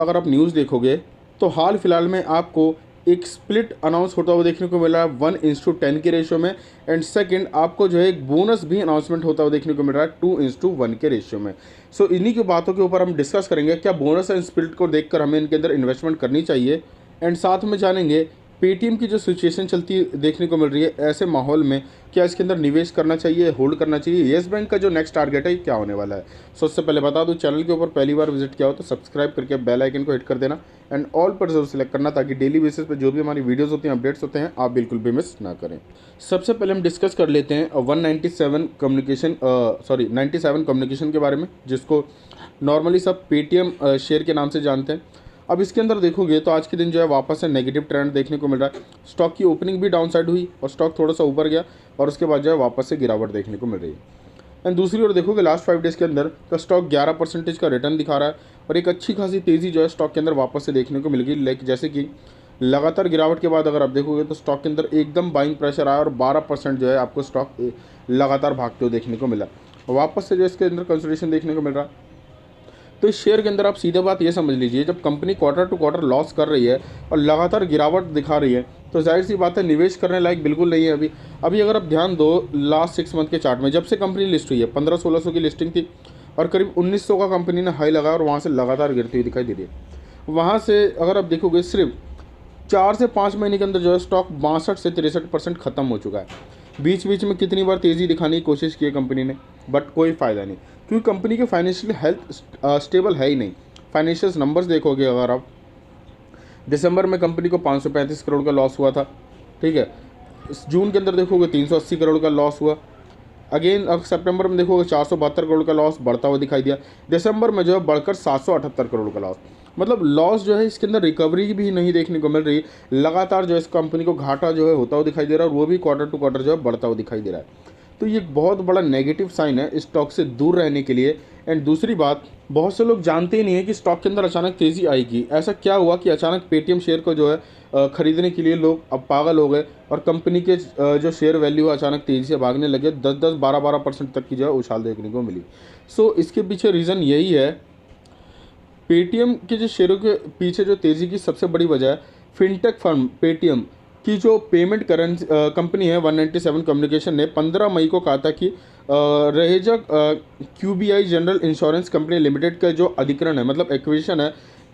अगर आप न्यूज़ देखोगे तो हाल फिलहाल में आपको एक स्प्लिट अनाउंस होता हुआ देखने को मिला है 1:10 के रेशियो में। एंड सेकंड आपको जो है एक बोनस भी अनाउंसमेंट होता हुआ देखने को मिल रहा है 2:1 के रेशियो में। सो इन्हीं की बातों के ऊपर हम डिस्कस करेंगे, क्या बोनस एंड स्प्लिट को देखकर हमें इनके अंदर इन्वेस्टमेंट करनी चाहिए। एंड साथ में जानेंगे पेटीएम की जो सिचुएशन चलती देखने को मिल रही है, ऐसे माहौल में क्या इसके अंदर निवेश करना चाहिए, होल्ड करना चाहिए, येस बैंक का जो नेक्स्ट टारगेट है क्या होने वाला है। सो उससे पहले बता दूं, चैनल के ऊपर पहली बार विजिट किया हो तो सब्सक्राइब करके बेल आइकन को हिट कर देना एंड ऑल पर जरूर सेलेक्ट करना, ताकि डेली बेसिस पे जो भी हमारी वीडियोस होती हैं, अपडेट्स होते हैं, आप बिल्कुल भी मिस ना करें। सबसे पहले हम डिस्कस कर लेते हैं 97 कम्युनिकेशन के बारे में, जिसको नॉर्मली सब पेटीएम शेयर के नाम से जानते हैं। अब इसके अंदर देखोगे तो आज के दिन जो है वापस से नेगेटिव ट्रेंड देखने को मिल रहा है। स्टॉक की ओपनिंग भी डाउन साइड हुई और स्टॉक थोड़ा सा ऊपर गया और उसके बाद जो है वापस से गिरावट देखने को मिल रही है। एंड दूसरी ओर देखोगे लास्ट 5 डेज़ के अंदर तो स्टॉक 11% का रिटर्न दिखा रहा है और एक अच्छी खासी तेज़ी जो है स्टॉक के अंदर वापस से देखने को मिल गई। लाइक जैसे कि लगातार गिरावट के बाद अगर आप देखोगे तो स्टॉक के अंदर एकदम बाइंग प्रेशर आया और 12% जो है आपको स्टॉक लगातार भागते हुए देखने को मिला। वापस से जो इसके अंदर कंसोलिडेशन देखने को मिल रहा है। तो इस शेयर के अंदर आप सीधे बात ये समझ लीजिए, जब company quarter to quarter loss कर रही है और लगातार गिरावट दिखा रही है तो जाहिर सी बात है निवेश करने लायक बिल्कुल नहीं है। अभी अगर आप ध्यान दो लास्ट 6 मंथ के चार्ट में, जब से कंपनी लिस्ट हुई है 1500-1600 की लिस्टिंग थी और करीब 1900 का कंपनी ने हाई लगाया और वहाँ से लगातार गिरती हुई दिखाई दे रही है। वहाँ से अगर आप देखोगे सिर्फ 4 से 5 महीने के अंदर जो है स्टॉक 62 से 63% खत्म हो चुका है। बीच बीच में कितनी बार तेज़ी दिखाने की कोशिश की है कंपनी ने, बट कोई फ़ायदा नहीं, क्योंकि कंपनी के फाइनेंशियल हेल्थ स्टेबल है ही नहीं। फाइनेंशियल नंबर्स देखोगे अगर आप, दिसंबर में कंपनी को 535 करोड़ का लॉस हुआ था, ठीक है। जून के अंदर देखोगे 380 करोड़ का लॉस हुआ। अगेन सितंबर में देखोगे 472 करोड़ का लॉस बढ़ता हुआ दिखाई दिया। दिसंबर में जो है बढ़कर 778 करोड़ का लॉस, मतलब लॉस जो है इसके अंदर रिकवरी भी नहीं देखने को मिल रही। लगातार जो है इस कंपनी को घाटा जो है होता हुआ दिखाई दे रहा है और वो भी क्वार्टर टू क्वार्टर जो है बढ़ता हुआ दिखाई दे रहा है। तो ये एक बहुत बड़ा नेगेटिव साइन है स्टॉक से दूर रहने के लिए। एंड दूसरी बात, बहुत से लोग जानते ही नहीं है कि स्टॉक के अंदर अचानक तेज़ी आएगी। ऐसा क्या हुआ कि अचानक पेटीएम शेयर को जो है खरीदने के लिए लोग अब पागल हो गए और कंपनी के जो शेयर वैल्यू है अचानक तेज़ी से भागने लगे। 10-10, 12-12% तक की जो है उछाल देखने को मिली। सो इसके पीछे रीज़न यही है, पेटीएम के जो शेयरों के पीछे जो तेज़ी की सबसे बड़ी वजह है फिनटेक फर्म पेटीएम की जो पेमेंट करेंसी कंपनी है 197 कम्युनिकेशन ने 15 मई को कहा था कि Raheja QBE general insurance company limited का जो अधिग्रहण है, मतलब एक्विजिशन है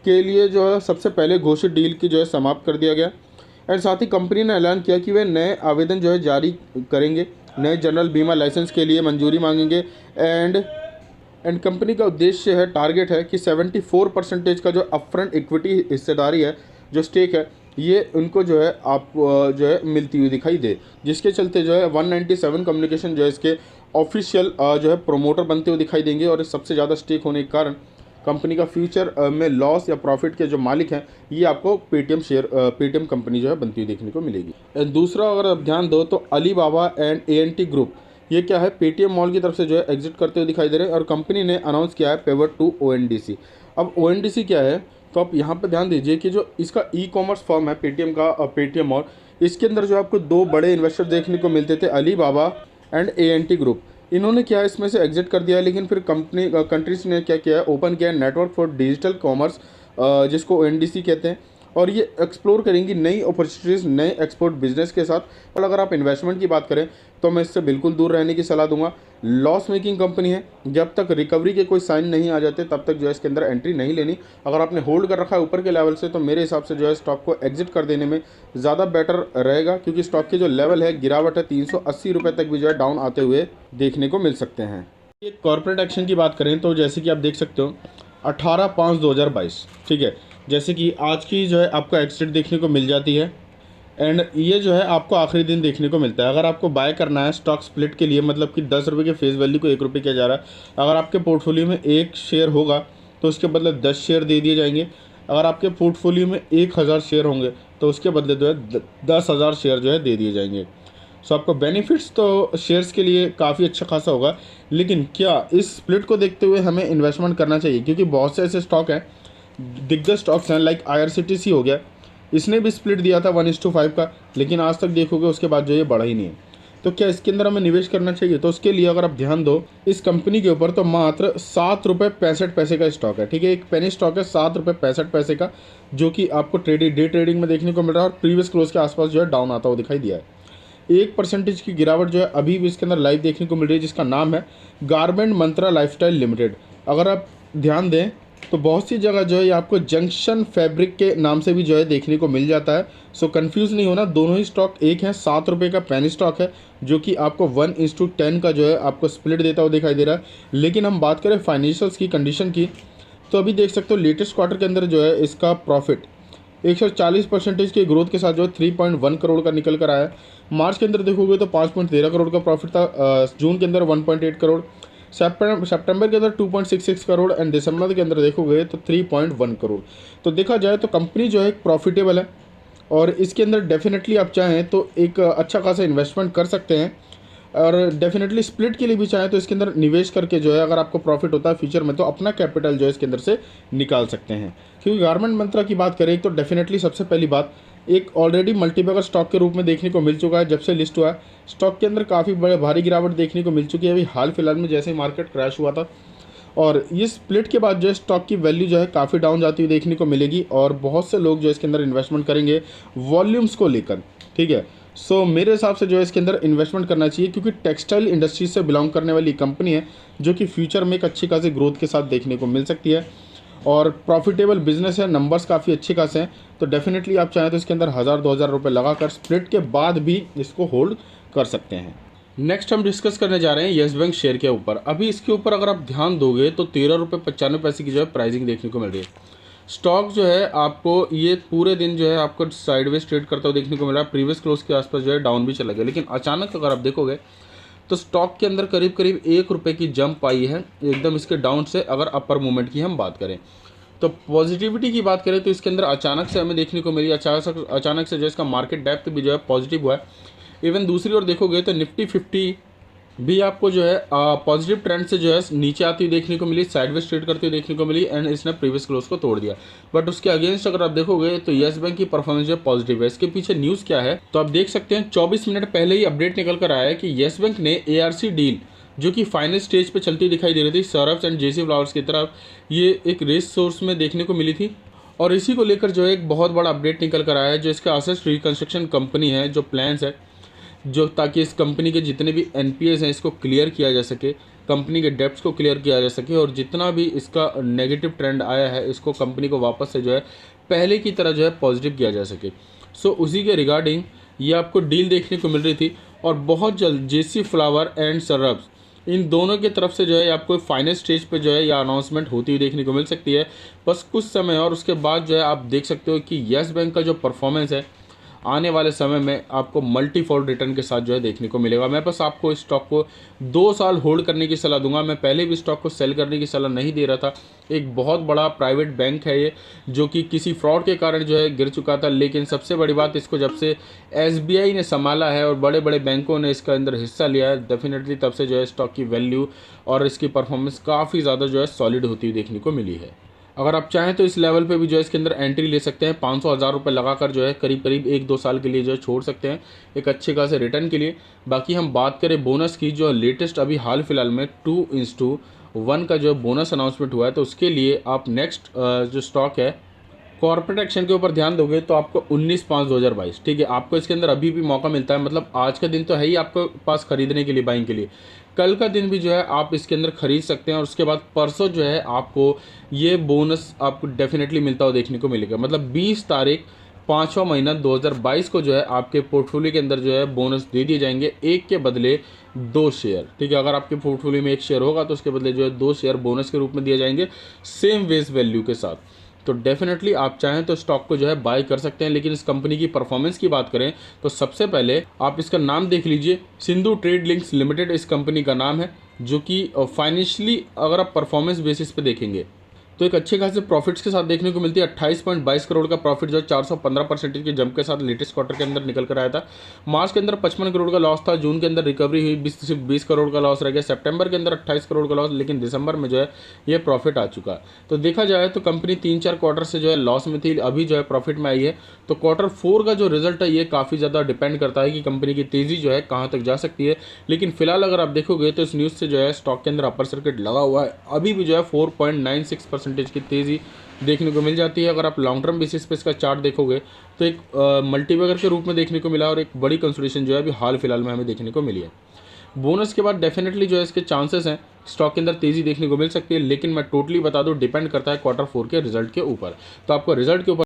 के लिए जो है सबसे पहले घोषित डील की जो है समाप्त कर दिया गया। एंड साथ ही कंपनी ने ऐलान किया कि वे नए आवेदन जो है जारी करेंगे, नए जनरल बीमा लाइसेंस के लिए मंजूरी मांगेंगे। एंड कंपनी का उद्देश्य है, टारगेट है कि 74% का जो अपफ्रंट इक्विटी हिस्सेदारी है, जो स्टेक है, ये उनको जो है आप जो है मिलती हुई दिखाई दे, जिसके चलते जो है 197 कम्युनिकेशन जो है इसके ऑफिशियल जो है प्रोमोटर बनते हुए दिखाई देंगे। और सबसे ज़्यादा स्टेक होने के कारण कंपनी का फ्यूचर में लॉस या प्रॉफिट के जो मालिक हैं ये आपको पेटीएम कंपनी जो है बनती हुई देखने को मिलेगी। दूसरा अगर आप ध्यान दो तो अलीबाबा एंड एएनटी ग्रुप, ये क्या है, पेटीएम मॉल की तरफ से जो है एग्जिट करते हुए दिखाई दे रहे हैं और कंपनी ने अनाउंस किया है पेवर टू ओएनडीसी। अब ओएनडीसी क्या है, तो आप यहाँ पर ध्यान दीजिए कि जो इसका ई कॉमर्स फर्म है पेटीएम का, पेटीएम मॉल, इसके अंदर जो आपको 2 बड़े इन्वेस्टर देखने को मिलते थे, अलीबाबा एंड एएनटी ग्रुप। इन्होंने क्या है इसमें से एग्जिट कर दिया है, लेकिन फिर कंट्रीज ने क्या किया है, ओपन किया है नेटवर्क फॉर डिजिटल कॉमर्स, जिसको ओएनडीसी कहते हैं, और ये एक्सप्लोर करेंगी नई अपॉर्चुनिटीज़ नए एक्सपोर्ट बिजनेस के साथ। और अगर आप इन्वेस्टमेंट की बात करें तो मैं इससे बिल्कुल दूर रहने की सलाह दूंगा। लॉस मेकिंग कंपनी है, जब तक रिकवरी के कोई साइन नहीं आ जाते तब तक जो है इसके अंदर एंट्री नहीं लेनी। अगर आपने होल्ड कर रखा है ऊपर के लेवल से तो मेरे हिसाब से जो है स्टॉक को एग्जिट कर देने में ज़्यादा बेटर रहेगा, क्योंकि स्टॉक के जो लेवल है गिरावट है 380 रुपये तक भी जो है डाउन आते हुए देखने को मिल सकते हैं। एक कॉर्पोरेट एक्शन की बात करें तो जैसे कि आप देख सकते हो 18/5/2022, ठीक है, जैसे कि आज की जो है आपको एग्जिट देखने को मिल जाती है। एंड ये जो है आपको आखिरी दिन देखने को मिलता है। अगर आपको बाय करना है स्टॉक स्प्लिट के लिए, मतलब कि 10 रुपये के फेस वैल्यू को 1 रुपये किया जा रहा है। अगर आपके पोर्टफोलियो में 1 शेयर होगा तो उसके बदले 10 शेयर दे दिए जाएंगे। अगर आपके पोर्टफोलियो में 1000 शेयर होंगे तो उसके बदले जो है 10,000 शेयर जो है दे दिए जाएंगे। सो आपको बेनिफिट्स तो शेयर्स के लिए काफ़ी अच्छा खासा होगा, लेकिन क्या इस स्प्लिट को देखते हुए हमें इन्वेस्टमेंट करना चाहिए? क्योंकि बहुत से ऐसे स्टॉक हैं, दिग्गज स्टॉक्स हैं, लाइक IRCTC हो गया, इसने भी स्प्लिट दिया था 1:5 का, लेकिन आज तक देखोगे उसके बाद जो ये बढ़ा ही नहीं है। तो क्या इसके अंदर हमें निवेश करना चाहिए? तो उसके लिए अगर आप ध्यान दो इस कंपनी के ऊपर, तो मात्र 7 रुपये 65 पैसे का स्टॉक है। ठीक है, एक पेनी स्टॉक है 7 रुपये 65 पैसे का, जो कि आपको डे ट्रेडिंग में देखने को मिल रहा है और प्रीवियस क्लोज के आसपास जो है डाउन आता हुआ दिखाई दिया है। 1% की गिरावट जो है अभी भी इसके अंदर लाइव देखने को मिल रही है, जिसका नाम है गारमेंट मंत्रा लाइफस्टाइल लिमिटेड। अगर आप ध्यान दें तो बहुत सी जगह जो है ये आपको जंक्शन फैब्रिक के नाम से भी जो है देखने को मिल जाता है। सो कंफ्यूज नहीं होना, दोनों ही स्टॉक एक है। 7 रुपये का पेनी स्टॉक है, जो कि आपको 1:10 का जो है आपको स्प्लिट देता हुआ दिखाई दे रहा है। लेकिन हम बात करें फाइनेंशियल्स की कंडीशन की, तो अभी देख सकते हो लेटेस्ट क्वार्टर के अंदर जो है इसका प्रॉफिट 140% की ग्रोथ के साथ जो है 3.1 करोड़ का निकल कर आया है। मार्च के अंदर देखोगे तो 5.13 करोड़ का प्रॉफिट था, जून के अंदर 1.8 करोड़, सितंबर के अंदर 2.66 करोड़ एंड दिसंबर के अंदर देखोगे तो 3.1 करोड़। तो देखा जाए तो कंपनी जो है प्रॉफिटेबल है और इसके अंदर डेफिनेटली आप चाहें तो एक अच्छा खासा इन्वेस्टमेंट कर सकते हैं। और डेफिनेटली स्प्लिट के लिए भी चाहें तो इसके अंदर निवेश करके जो है अगर आपको प्रॉफिट होता है फ्यूचर में, तो अपना कैपिटल जो है इसके अंदर से निकाल सकते हैं। क्योंकि गारमेंट मंत्रा की बात करें तो डेफिनेटली सबसे पहली बात, एक ऑलरेडी मल्टीबैगर स्टॉक के रूप में देखने को मिल चुका है। जब से लिस्ट हुआ है स्टॉक के अंदर काफ़ी बड़े भारी गिरावट देखने को मिल चुकी है अभी हाल फिलहाल में, जैसे ही मार्केट क्रैश हुआ था। और ये स्प्लिट के बाद जो है स्टॉक की वैल्यू जो है काफ़ी डाउन जाती हुई देखने को मिलेगी और बहुत से लोग जो इसके अंदर इन्वेस्टमेंट करेंगे वॉल्यूम्स को लेकर। ठीक है, सो मेरे हिसाब से जो है इसके अंदर इन्वेस्टमेंट करना चाहिए, क्योंकि टेक्सटाइल इंडस्ट्री से बिलोंग करने वाली कंपनी है जो कि फ्यूचर में एक अच्छी खासी ग्रोथ के साथ देखने को मिल सकती है और प्रॉफिटेबल बिजनेस है, नंबर्स काफ़ी अच्छे खासे हैं। तो डेफिनेटली आप चाहें तो इसके अंदर 1000-2000 रुपये लगाकर स्प्लिट के बाद भी इसको होल्ड कर सकते हैं। नेक्स्ट हम डिस्कस करने जा रहे हैं येस बैंक शेयर के ऊपर। अभी इसके ऊपर अगर आप ध्यान दोगे तो 13.95 रुपये की जो है प्राइसिंग देखने को मिल रही है। स्टॉक जो है आपको ये पूरे दिन जो है आपको साइडवेज ट्रेड करता हुआ देखने को मिला, प्रीवियस क्लोज के आसपास जो है डाउन भी चला गया। लेकिन अचानक अगर आप देखोगे तो स्टॉक के अंदर करीब करीब 1 रुपये की जंप आई है एकदम इसके डाउन से, अगर अपर मूवमेंट की हम बात करें। तो पॉजिटिविटी की बात करें तो इसके अंदर अचानक से हमें देखने को मिली, अचानक से जो इसका मार्केट डेप्थ भी जो है पॉजिटिव हुआ है। इवन दूसरी ओर देखोगे तो निफ्टी 50 भी आपको जो है पॉजिटिव ट्रेंड से जो है नीचे आती हुई देखने को मिली, साइडवेज ट्रेड करती हुई देखने को मिली एंड इसने प्रीवियस क्लोज को तोड़ दिया। बट उसके अगेंस्ट अगर आप देखोगे तो येस बैंक की परफॉर्मेंस जो है पॉजिटिव है। इसके पीछे न्यूज़ क्या है तो आप देख सकते हैं 24 मिनट पहले ही अपडेट निकल कर आया है कि येस बैंक ने ARC डील जो कि फाइनल स्टेज पे चलती दिखाई दे रही थी सरफ्स एंड JC फ्लावर्स की तरफ, ये एक रेस सोर्स में देखने को मिली थी और इसी को लेकर जो है एक बहुत बड़ा अपडेट निकल कर आया है। जो इसका असेट रिकंस्ट्रक्शन कंपनी है, जो प्लान्स है जो ताकि इस कंपनी के जितने भी NPAs हैं इसको क्लियर किया जा सके, कंपनी के डेब्ट्स को क्लियर किया जा सके और जितना भी इसका नेगेटिव ट्रेंड आया है इसको कंपनी को वापस से जो है पहले की तरह जो है पॉजिटिव किया जा सके। सो उसी के रिगार्डिंग ये आपको डील देखने को मिल रही थी और बहुत जल्द JC फ्लावर एंड सरफ्स इन दोनों की तरफ से जो है आपको फाइनल स्टेज पे जो है या अनाउंसमेंट होती हुई देखने को मिल सकती है बस कुछ समय। और उसके बाद जो है आप देख सकते हो कि येस बैंक का जो परफॉर्मेंस है आने वाले समय में आपको मल्टीफोल्ड रिटर्न के साथ जो है देखने को मिलेगा। मैं बस आपको इस स्टॉक को 2 साल होल्ड करने की सलाह दूंगा। मैं पहले भी स्टॉक को सेल करने की सलाह नहीं दे रहा था। एक बहुत बड़ा प्राइवेट बैंक है ये, जो कि किसी फ्रॉड के कारण जो है गिर चुका था, लेकिन सबसे बड़ी बात इसको जब से SBI ने संभाला है और बड़े बड़े बैंकों ने इसका अंदर हिस्सा लिया है, डेफिनेटली तब से जो है स्टॉक की वैल्यू और इसकी परफॉर्मेंस काफ़ी ज़्यादा जो है सॉलिड होती हुई देखने को मिली है। अगर आप चाहें तो इस लेवल पे भी जो है इसके अंदर एंट्री ले सकते हैं, 500,000 रुपये लगाकर जो है करीब करीब 1-2 साल के लिए जो है छोड़ सकते हैं एक अच्छे खासे रिटर्न के लिए। बाकी हम बात करें बोनस की, जो लेटेस्ट अभी हाल फिलहाल में 2:1 का जो बोनस अनाउंसमेंट हुआ है, तो उसके लिए आप नेक्स्ट जो स्टॉक है कॉर्पोरेट एक्शन के ऊपर ध्यान दोगे तो आपको 19/5/2022, ठीक है, आपको इसके अंदर अभी भी मौका मिलता है। मतलब आज का दिन तो है ही आपके पास खरीदने के लिए, बाइंग के लिए, कल का दिन भी जो है आप इसके अंदर खरीद सकते हैं और उसके बाद परसों जो है आपको ये बोनस आपको डेफिनेटली मिलता हुआ देखने को मिलेगा। मतलब 20 तारीख 5वां महीना 2022 को जो है आपके पोर्टफोलियो के अंदर जो है बोनस दे दिए जाएंगे, एक के बदले 2 शेयर, ठीक है। अगर आपके पोर्टफोलियो में 1 शेयर होगा तो उसके बदले जो है 2 शेयर बोनस के रूप में दिए जाएंगे सेम वेस वैल्यू के साथ। तो डेफिनेटली आप चाहें तो स्टॉक को जो है बाय कर सकते हैं। लेकिन इस कंपनी की परफॉर्मेंस की बात करें तो सबसे पहले आप इसका नाम देख लीजिए, सिंधु ट्रेड लिंक्स लिमिटेड इस कंपनी का नाम है, जो कि फाइनेंशियली अगर आप परफॉर्मेंस बेसिस पे देखेंगे तो एक अच्छे खासे प्रॉफिट्स के साथ देखने को मिलती है। 28.22 करोड़ का प्रॉफिट जो 415% के जंप के साथ लेटेस्ट क्वार्टर के अंदर निकल कर आया था। मार्च के अंदर 55 करोड़ का लॉस था, जून के अंदर रिकवरी हुई, सिर्फ 20 करोड़ का लॉस रह गया, सितंबर के अंदर 28 करोड़ का लॉस, लेकिन दिसंबर में जो है ये प्रॉफिट आ चुका। तो देखा जाए तो कंपनी 3-4 क्वार्टर से जो है लॉस में थी, अभी जो है प्रॉफिट में आई है। तो क्वार्टर 4 का जो रिजल्ट है ये काफ़ी ज़्यादा डिपेंड करता है कि कंपनी की तेज़ी जो है कहाँ तक जा सकती है। लेकिन फिलहाल अगर आप देखोगे तो इस न्यूज़ से जो है स्टॉक के अंदर अपर सर्किट लगा हुआ है, अभी भी जो है 4.96% की तेज़ी देखने को मिल जाती है। अगर आप लॉन्ग टर्म बेसिस पे इसका चार्ट देखोगे तो एक मल्टीबैगर के रूप में देखने को मिला और एक बड़ी कंसोलिडेशन जो है अभी हाल फिलहाल में हमें देखने को मिली है। बोनस के बाद डेफिनेटली जो है इसके चांसेस हैं स्टॉक के अंदर तेज़ी देखने को मिल सकती है, लेकिन मैं टोटली बता दूं डिपेंड करता है क्वार्टर 4 के रिजल्ट के ऊपर। तो आपको रिजल्ट के ऊपर